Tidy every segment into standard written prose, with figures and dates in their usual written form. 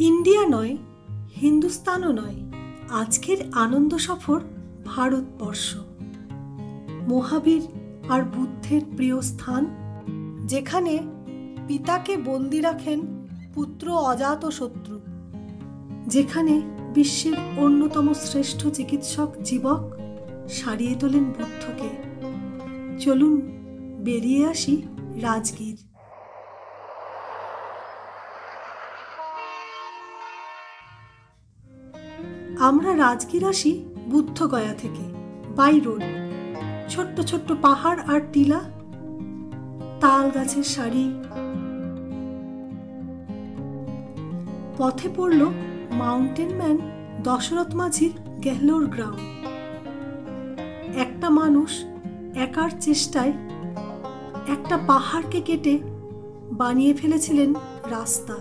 India নয়, হিন্দুস্তানও নয়, আজকের আনন্দ সফর ভারতবর্ষ। মহাবীর আর বুদ্ধের প্রিয় স্থান, যেখানে পিতাকে বন্দি রাখেন পুত্র অজাতশত্রু, যেখানে বিশ্বের অন্যতম শ্রেষ্ঠ চিকিৎসক জীবক সারিয়ে তোলেন বুদ্ধকে। চলুন বেরিয়ে আসি রাজগীর। আমরা রাজগীর আসি বুদ্ধগয়া থেকে বাই রোড। ছোট্ট ছোট্ট পাহাড় আর টিলা, তাল গাছের সারি। পথে পড়ল মাউন্টেন ম্যান দশরথ মাঝির গেহলোর গ্রাম। একটা মানুষ একার চেষ্টায় একটা পাহাড়কে কেটে বানিয়ে ফেলেছিলেন রাস্তা।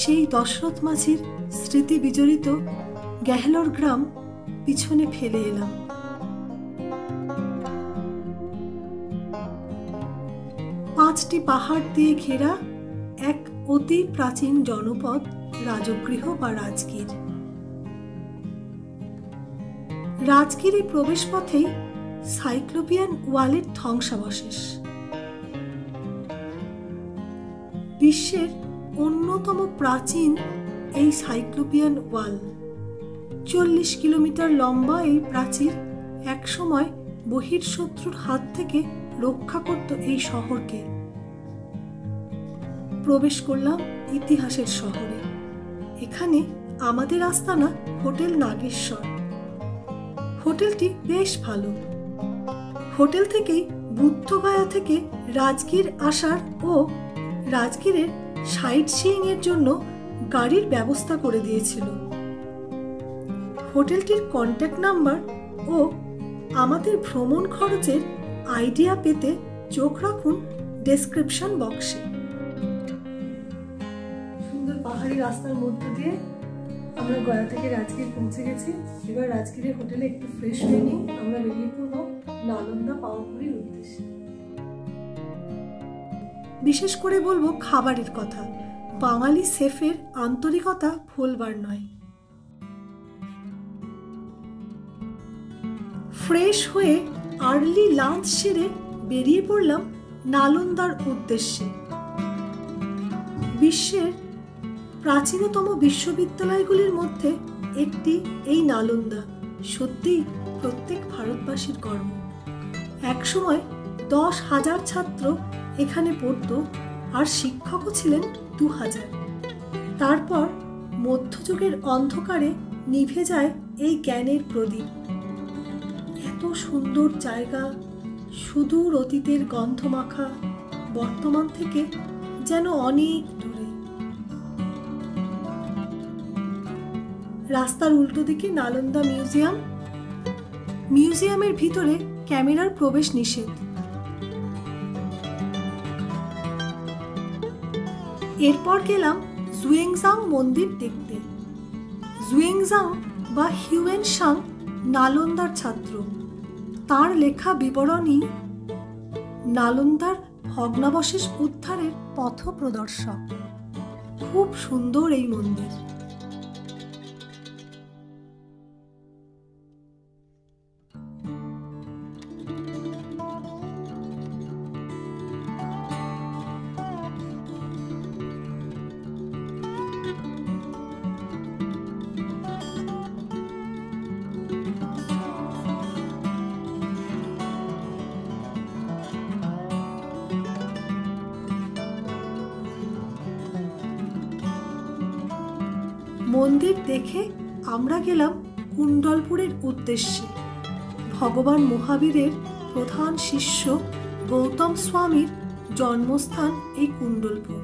সেই দশরথ মাঝির স্মৃতি বিজড়িত গেহলোর গ্রাম পিছনে ফেলে এলাম। পাঁচটি পাহাড় দিয়ে ঘেরা এক অতি প্রাচীন জনপদ রাজগৃহ বা রাজগীর। রাজগীরে প্রবেশ পথেই সাইক্লোপিয়ান ওয়ালের ধ্বংসাবশেষ। বিশ্বের অন্যতম প্রাচীন এই সাইক্লোপিয়ান ওয়াল, 40 কিলোমিটার লম্বা এই প্রাচীর একসময় বহির্শত্রুর হাত থেকে রক্ষা করত এই শহরকে। প্রবেশ করলাম ইতিহাসের শহরে। এখানে আমাদের আস্তানা হোটেল নাগেশ্বর। হোটেলটি বেশ ভালো। হোটেল থেকেই বুদ্ধগয়া থেকে রাজগীর আসার ও রাজগীরের সাইট সিইং এর জন্য গাড়ির ব্যবস্থা করে দিয়েছিল। হোটেলটির কন্ট্যাক্ট নাম্বার ও আমাদের ভ্রমণ খরচের আইডিয়া পেতে চোখ রাখুন ডেসক্রিপশন বক্সে। সুন্দর পাহাড়ি রাস্তার মধ্য দিয়ে আমরা গয়া থেকে রাজগীর পৌঁছে গেছি। এবার রাজগীরের হোটেলে একটু ফ্রেশ হয়ে নিই। আমরা বেরিয়ে পড়ব নালন্দা পাওয়াপুরীর উদ্দেশ্যে। বিশেষ করে বলবো খাবারের কথা। বাঙালি শেফের আন্তরিকতা ভুলবার নয়। ফ্রেশ হয়ে আর্লি লাঞ্চ সেরে বেরিয়ে পড়লাম নালন্দার উদ্দেশ্যে। বিশ্বের প্রাচীনতম বিশ্ববিদ্যালয়গুলির মধ্যে একটি এই নালন্দা। সত্যিই প্রত্যেক ভারতবাসীর গর্ব। একসময় 10,000 ছাত্র এখানে পড়ত আর শিক্ষকও ছিলেন 2000। তারপর মধ্যযুগের অন্ধকারে নিভে যায় এই জ্ঞানের প্রদীপ। এত সুন্দর জায়গা, সুদূর অতীতের গন্ধমাখা বর্তমান থেকে যেন অনেক দূরে। রাস্তার উল্টো দিকে নালন্দা মিউজিয়াম। মিউজিয়ামের ভিতরে ক্যামেরার প্রবেশ নিষেধ। এরপর গেলাম জুয়েনজাং মন্দির দেখতে। জুয়েনজাং বা হিউয়েনসাং নালন্দার ছাত্র। তার লেখা বিবরণী নালন্দার ভগ্নাবশেষ উদ্ধারের পথপ্রদর্শক। খুব সুন্দর এই মন্দির। মন্দির দেখে আমরা গেলাম কুণ্ডলপুরের উদ্দেশ্যে। ভগবান মহাবীরের প্রধান শিষ্য গৌতম স্বামীর জন্মস্থান এই কুণ্ডলপুর।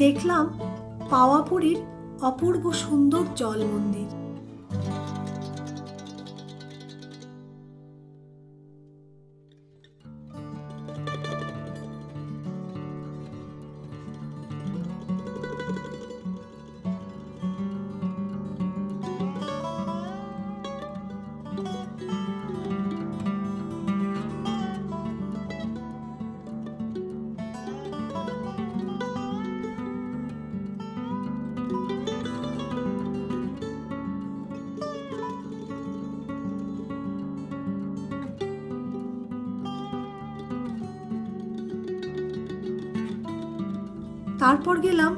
দেখলাম পাওয়াপুরীর অপূর্ব সুন্দর জল মন্দির। তারপর গেলাম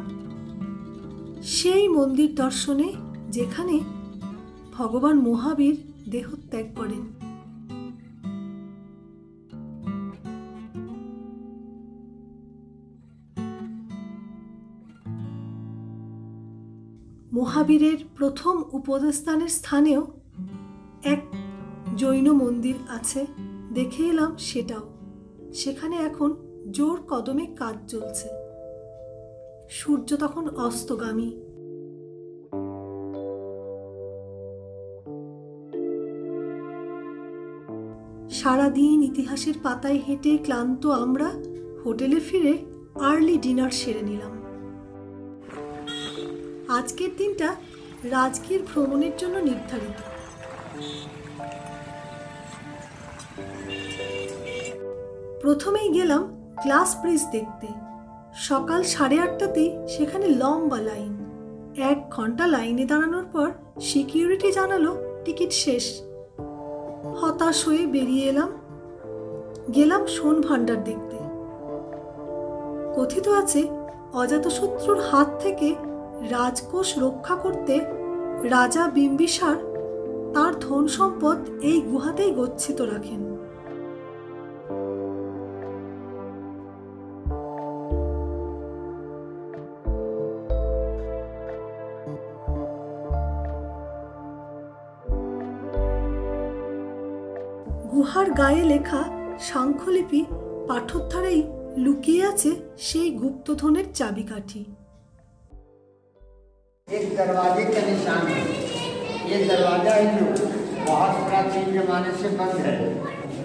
সেই মন্দির দর্শনে যেখানে ভগবান মহাবীর দেহত্যাগ করেন। মহাবীরের প্রথম উপদেশদানের স্থানেও এক জৈন মন্দির আছে, দেখে এলাম সেটাও। সেখানে এখন জোর কদমে কাজ চলছে। সূর্য তখন অস্তগামী। সারাদিন ইতিহাসের পাতায় হেঁটে ক্লান্ত আমরা হোটেলে ফিরে আর্লি ডিনার সেরে নিলাম। আজকের দিনটা রাজগীর ভ্রমণের জন্য নির্ধারিত। প্রথমেই গেলাম গ্লাস ব্রিজ দেখতে। সকাল 8:30তেই সেখানে লম্বা লাইন। 1 ঘন্টা লাইনে দাঁড়ানোর পর সিকিউরিটি জানালো টিকিট শেষ। হতাশ হয়ে বেরিয়ে এলাম। গেলাম সোন ভান্ডার দেখতে। কথিত আছে অজাতশত্রুর হাত থেকে রাজকোষ রক্ষা করতে রাজা বিম্বিসার তার ধন সম্পদ এই গুহাতেই গচ্ছিত রাখেন। গুহার গায়ে লেখা সাংখ্যলিপি পাঠোদ্ধারেই লুকিয়ে আছে সেই গুপ্তধনের চাবিকাঠি। एक दरवाजे का निशान है। ये दरवाजा है जो बहुत प्राचीन जमाने से बंद है।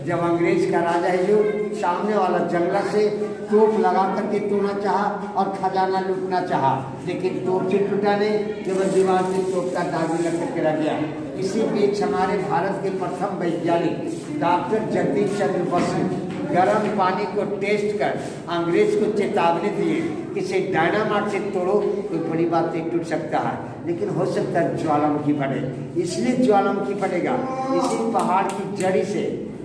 जब अंग्रेज का राजा है जो सामने वाला जंगला से तोप लगा करके तोड़ना चाहा और खजाना लूटना चाहा, लेकिन तोप से टूटा नहीं, केवल दीवार से तोप का दाग लग करके रह गया। इसी बीच हमारे भारत के प्रथम वैज्ञानिक डॉक्टर जगदीश चंद्र बसु गर्म पानी को टेस्ट कर अंग्रेज को चेतावनी दिए कि इसे डायनामाइट से तोड़ो तो बड़ी बात नहीं टूट सकता है, लेकिन हो सकता है ज्वालामुखी फटे। इसलिए ज्वालामुखी फटेगा। इसी पहाड़ की जड़ी से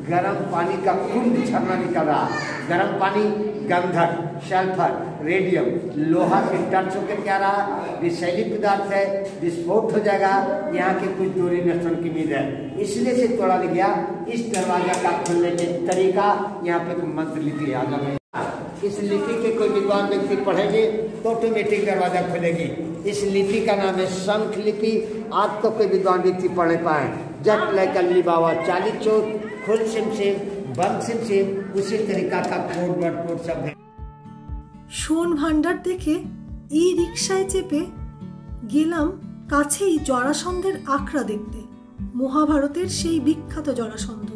गर्म पानी का कुंड झरना निकल रहा। गर्म पानी गंधक, सल्फर, रेडियम, लोहा से टच होकर क्या रहा, विषैली पदार्थ है, विस्फोट हो जाएगा। यहाँ के कुछ दूरी नष्टों की उम्मीद है, इसलिए से तोड़ा गया। इस दरवाजा का खुलने के तरीका यहाँ पे मंत्र लिपि आ जाए। इस लिपि के कोई विद्वान व्यक्ति पढ़ेंगे तो ऑटोमेटिक दरवाजा खुलेगी। इस लिपि का नाम है शंख लिपि। आज तो कोई विद्वान व्यक्ति पढ़ पाए। जट लेकर बाबा 40 चोट खुल सिम बंद सिम उसी तरीका का कोड वर्ड कोड सब है। সোন ভান্ডার দেখে ই রিকশায় চেপে গেলাম কাছেই জরাসন্ধের আখড়া দেখতে। মহাভারতের সেই বিখ্যাত জরাসন্ধ,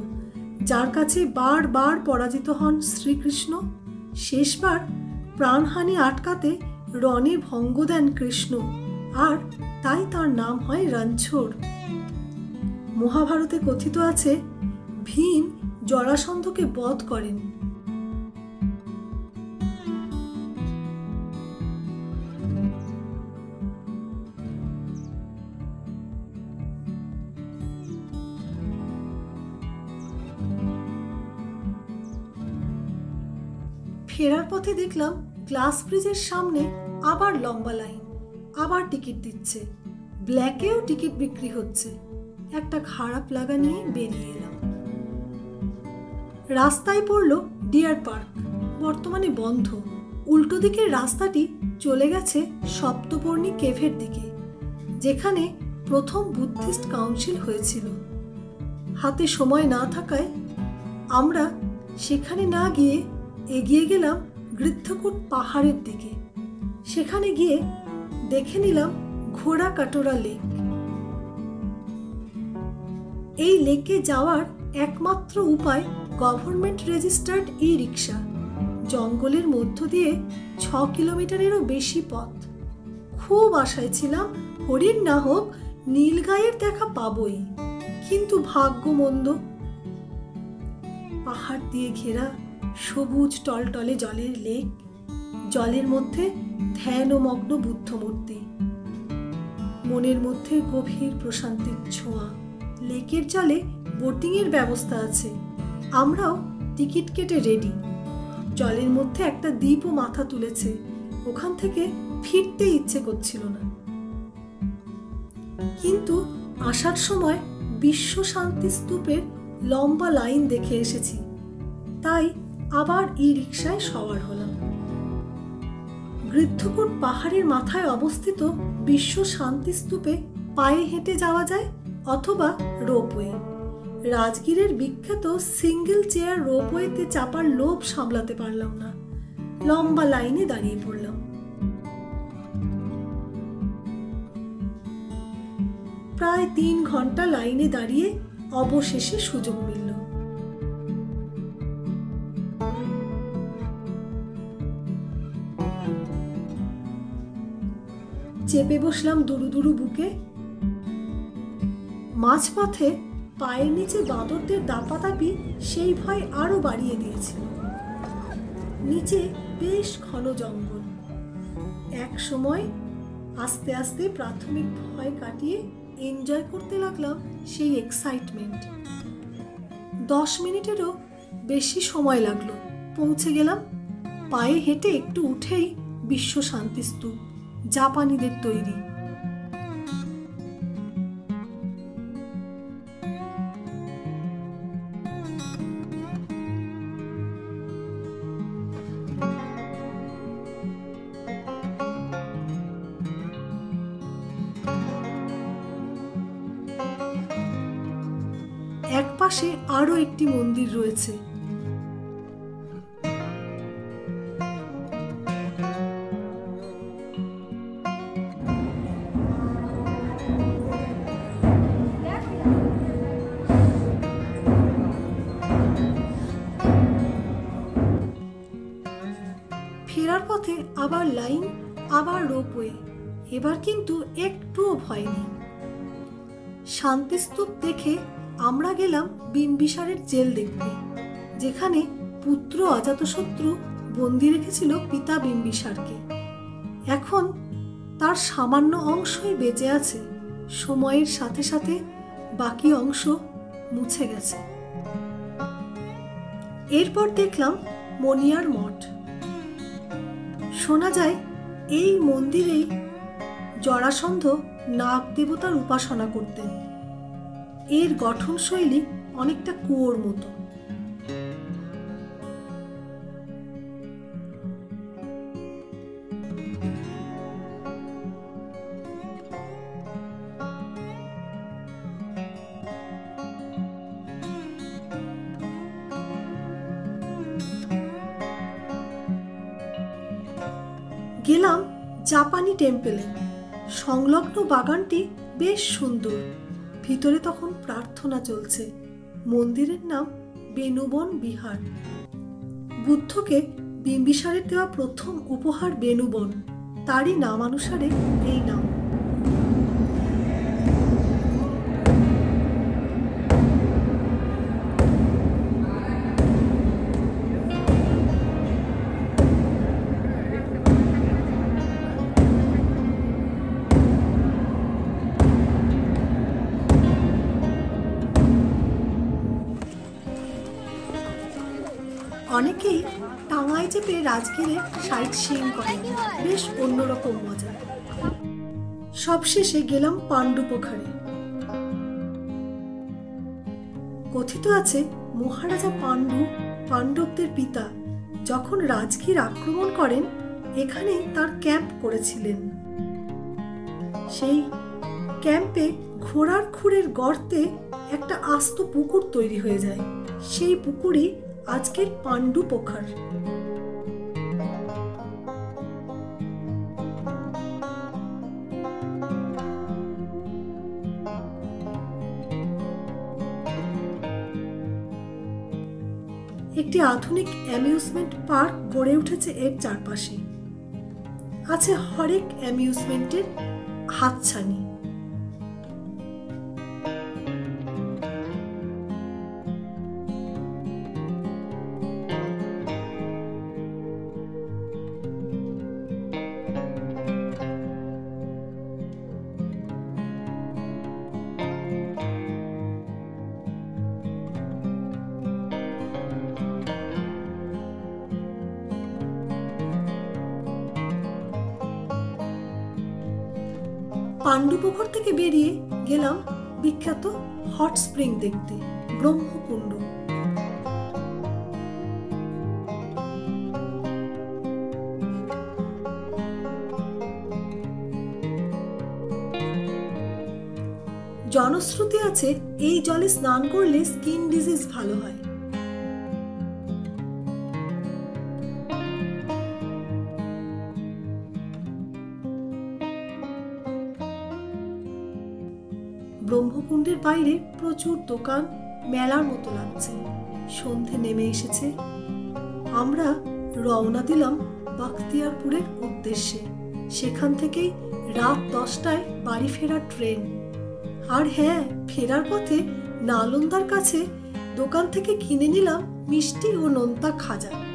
যার কাছে বারবার পরাজিত হন শ্রীকৃষ্ণ। শেষবার প্রাণহানি আটকাতে রণে ভঙ্গ দেন কৃষ্ণ, আর তাই তার নাম হয় রণছোড়। মহাভারতে কথিত আছে ভীম জরাসন্ধকে বধ করেন। ফেরার পথে দেখলাম গ্লাস ব্রিজের সামনে আবার লম্বা লাইন, আবার টিকিট দিচ্ছে। ব্ল্যাকেও টিকিট বিক্রি হচ্ছে। একটা খারাপ লাগা নিয়ে বেরিয়ে এলাম। রাস্তায় পড়লো ডিয়ার পার্ক, বর্তমানে বন্ধ। উল্টো দিকের রাস্তাটি চলে গেছে সপ্তপর্ণী কেভের দিকে, যেখানে প্রথম বুদ্ধিস্ট কাউন্সিল হয়েছিল। হাতে সময় না থাকায় আমরা সেখানে না গিয়ে এগিয়ে গেলাম গৃদ্ধকূট পাহাড়ের দিকে। সেখানে গিয়ে দেখে নিলাম ঘোড়া কাটোরা লেক। এই লেকে যাওয়ার একমাত্র উপায় গভর্নমেন্ট রেজিস্টার্ড ই রিক্সা। জঙ্গলের মধ্য দিয়ে 6 কিলোমিটারেরও বেশি পথ। খুব আশায় ছিলাম হরিণ না হোক নীলগাইয়ের দেখা পাবই, কিন্তু ভাগ্য মন্দ। পাহাড় দিয়ে ঘেরা সবুজ টলটলে জলের লেক, জলের মধ্যে ধ্যান ও মগ্ন বুদ্ধ মূর্তি, মনের মধ্যে গভীর প্রশান্তির ছোঁয়া। লেকের জলে বোটিং এর ব্যবস্থা আছে। আমরাও টিকিট কেটে রেডি। জলের মধ্যে একটা দ্বীপও মাথা তুলেছে, ওখান থেকে ফিরতে ইচ্ছে করছিল না। কিন্তু আসার সময় বিশ্ব শান্তি স্তূপের লম্বা লাইন দেখে এসেছি, তাই আবার ই রিকশায় সওয়ার হলাম। বৃদ্ধকূট পাহাড়ের মাথায় অবস্থিত বিশ্ব শান্তি স্তূপে পায়ে হেঁটে যাওয়া যায় অথবা রোপওয়ে। রাজগীরের বিখ্যাত সিঙ্গেল চেয়ার রোপওয়েতে চাপার লোভ সামলাতে পারলাম না, লম্বা লাইনে দাঁড়িয়ে পড়লাম। প্রায় 3 ঘন্টা লাইনে দাঁড়িয়ে অবশেষে সুযোগ মিলল। চেপে বসলাম দুরু দুরু বুকে। মাঝপথে পায়ের নিচে বাঁদরদের দাপাদাপি সেই ভয় আরো বাড়িয়ে দিয়েছিল। নিচে বেশ ঘন জঙ্গল। এক সময় আস্তে আস্তে প্রাথমিক ভয় কাটিয়ে এনজয় করতে লাগলাম সেই এক্সাইটমেন্ট। 10 মিনিটেরও বেশি সময় লাগলো, পৌঁছে গেলাম। পায়ে হেঁটে একটু উঠেই বিশ্ব শান্তি স্তূপ, জাপানিদের তৈরি। এক পাশে আরো একটি মন্দির রয়েছে। ফেরার পথে আবার লাইন, আবার রোপওয়ে। এবার কিন্তু একটুও ভয় নেই। শান্তিস্তূপ দেখে আমরা গেলাম বিম্বিসারের জেল দেখতে, যেখানে পুত্র অজাতশত্রু বন্দি রেখেছিল পিতা বিম্বিসারকে। এখন তার সামান্য অংশই বেঁচে আছে, সময়ের সাথে সাথে বাকি অংশ মুছে গেছে। এরপর দেখলাম মনিয়ার মঠ। শোনা যায় এই মন্দিরেই জরাসন্ধ নাগ দেবতার উপাসনা করতেন। এর গঠনশৈলী অনেকটা কুয়োর মতো। গেলাম জাপানি টেম্পেলে। সংলগ্ন বাগানটি বেশ সুন্দর। ভিতরে তখন প্রার্থনা চলছে। মন্দিরের নাম বেনুবন বিহার। বুদ্ধকে বিম্বিসারের দেওয়া প্রথম উপহার বেনুবন, তারই নামানুসারে এই নাম। অনেকেই টাঙায় চেপে রাজগীরে সাইট সিইং করে, বেশ অন্যরকম মজা। সবশেষে গেলাম পাণ্ডু পোখারে। কথিত আছে মহারাজা পাণ্ডু, পাণ্ডবদের পিতা, যখন রাজগীর আক্রমণ করেন এখানে তার ক্যাম্প করেছিলেন। সেই ক্যাম্পে ঘোড়ার খুরের গর্তে একটা আস্ত পুকুর তৈরি হয়ে যায়। সেই পুকুরই আজকের পাণ্ডু পোখার। একটি আধুনিক অ্যামিউজমেন্ট পার্ক গড়ে উঠেছে এর চারপাশে। আছে হরেক অ্যামিউজমেন্টের হাতছানি। পাণ্ডুপুকুর থেকে বেরিয়ে গেলাম বিখ্যাত হট স্প্রিং দেখতে, ব্রহ্মকুণ্ড। জনশ্রুতি আছে এই জলে স্নান করলে স্কিন ডিজিজ ভালো হয়। ব্রহ্মকুণ্ডের বাইরে প্রচুর দোকান, মেলার মতো লাগছে। সন্ধে নেমে এসেছে। আমরা রওনা দিলাম বাখতিয়ারপুরের উদ্দেশ্যে। সেখান থেকেই রাত 10টায় বাড়ি ফেরার ট্রেন। আর হ্যাঁ, ফেরার পথে নালন্দার কাছে দোকান থেকে কিনে নিলাম মিষ্টি ও নোনতা খাজা।